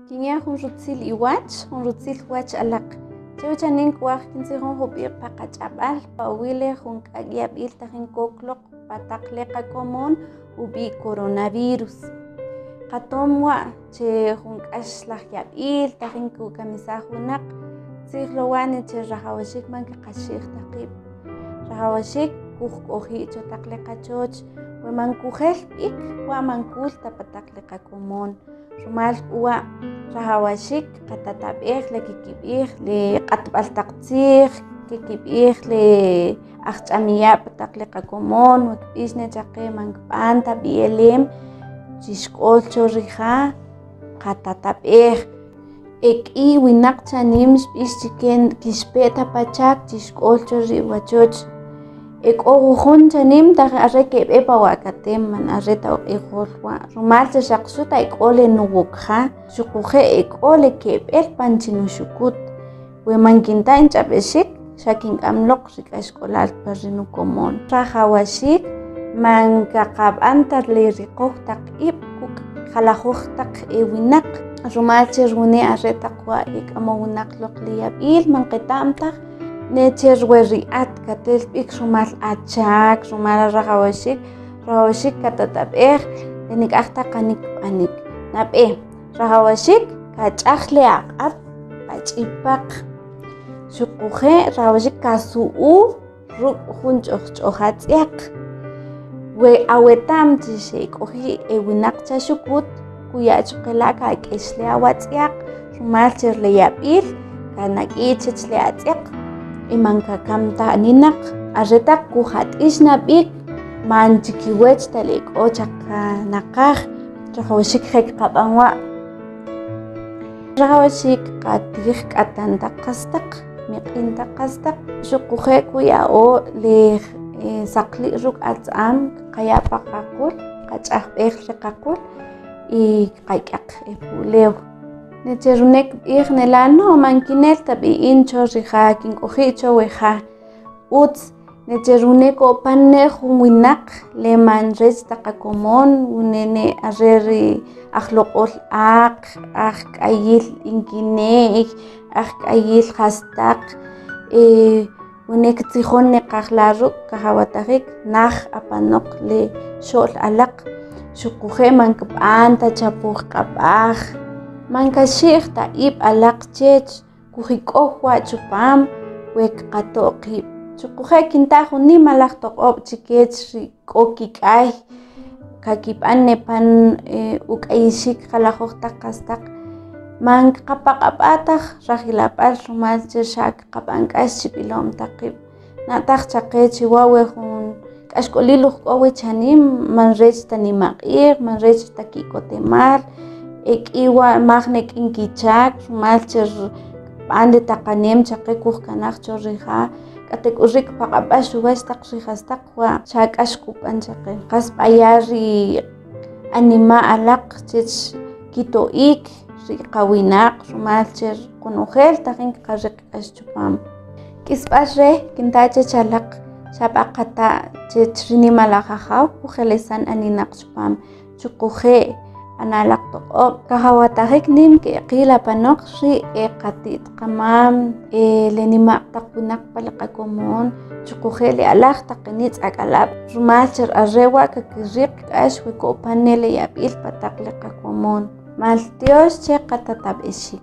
Kinya hunrutzil iwach, hunrutzil wach alaq. Chewchanin kuaj kinsihun hupiq paqach'ab'al, pawile hunk'agyab'il tajin kokloq pataqleqa komon ubi coronavirus. Qatomwa che hunk'ax laj yab'il tajin kukamisaj wunaq, tzijlowani che rajawxiik man qaqaxi'j taqib'. Rajawxiik kujk'oji' chu taq liqachoch, wa man kujel b'iik wa mankul tapataq liqakomon. Rimal uwa' rajawxiik qatatab'ej li kikib'ij li q'atb'al taq tziij, kikib'ij li ajch'amiyab' pi taq liqakomon, wa kib'ix ne chaqe man kib'an ta b'i'eleem chixk'ol chu rijaa qatatab'ej. E k'iy winaq chaniim xb'ix chikye kixpe' tapachaak chixk'ol chu ri' wachoch. E k'o jujon chaniim taj are' keb'eek pawa'kateem man are' tawq'ijol wa' rimal che xaq xu't ay k'o li nuwukja xuquje e k'o li keb'el pan chinuxukut, we man kinta inch'ab'exik xa kink'amloq ri k'axk'olaal pa rinukomon. Rajawxiik man qaqab'an ta li riqoj taq iib' kuk' jalajuj taq winaq rimal che wani' are' taq wa' ek'amol wunaq loq li yab'iil man qetaam taj ne che riwe ri'at katel b'iik rimal achaak, rimal rajawxiik katatab'ej li nik'aj taq qanik kib'anik. Nab'eey rajawxiik kach'aj li aq'ab' pach'ipaq, xuquje rajawxiik kasu'uj ruk' jun ch'ojch'oj atz'yaq. We awetaam chi xek'oji' winaq cha xukut kuya' chuqela' kak'ex li awatz'yaq rimal che li yab'iil kanak'iy chech li atz'yaq y man kakam ta ninaq are' taq kujat'ix nab'iik man chikiwech ta li k'o chakanaqaj rajawxiik je' qab'an wa'. Rajawxiik qatij k'atan taq qas taq miq'in taq qas taq xuquje kuya'o li saqli' ruk' atz'aam qaya' pa qaqul qach'ajb'ej ri qaqul y qak'yaq pu'leew. Che runek kib'ij nela' no man kinel ta b'i'in chu rijaa kink'oji' chu wajaa utz che runek k'o pane' jun winaq li man reech taq qakomon wunene are' ri aj loq'ol aaq, aj k'ayil inkine'y, aj k'ayil jastaq, wani' kitzijon niqaj ruk' kajawatajiik naj apanoq li xo'l alaq xuquje man kib'an ta chapuj q'ab'aj, man kaxi'j ta iib' alaq chech kujik'oj wa' chipaam we qato'q qiib'. Xuquje kinta' jun nima laj toq'ob' chikech ri k'o kik'ay kakib'an ne pan uk'ayxiik qalajuj taq qas taq man qapaq'ab'a' taj rajilab'al rimal che xa qab'an k'ax chib'ilom taq qiib'. Na'taj chaqe chiwa' we jun k'axk'oliil uj k'o wii' chaniim man reech ta nimaq'iij, man reech ta ki'k'otemaal e k'iy wa' maj nek'in kichaak rimal che b'an li taq aneem chaqe kujkanaj chu rijaa k'atek' rik paq'ab'ax chuwach taq rijastaq wa' xa k'ax kub'an chaqe. Qas b'aya' ri anima' alaq chech kito'iik ri qawinaq rimal che qanojeel tajin qariq k'ax chipaam. K'isb'al re' kinta' chech alaq xab'aq qata' chech ri nima laj ajaw kujelisan aninaq chipaam xuquje' analaq toq'ob' kajawatajiik nim ke'qiil apanoq ri' qati't qamam li nima' taq wunaq pa li qakomon xuquje' li alaj taq qanitz' ak'alab' rimal che are' wa' kakiriq k'ax we k'o pane' li yab'iil pa taq li qakomon. Mal Tyoox che qatatab'exiik.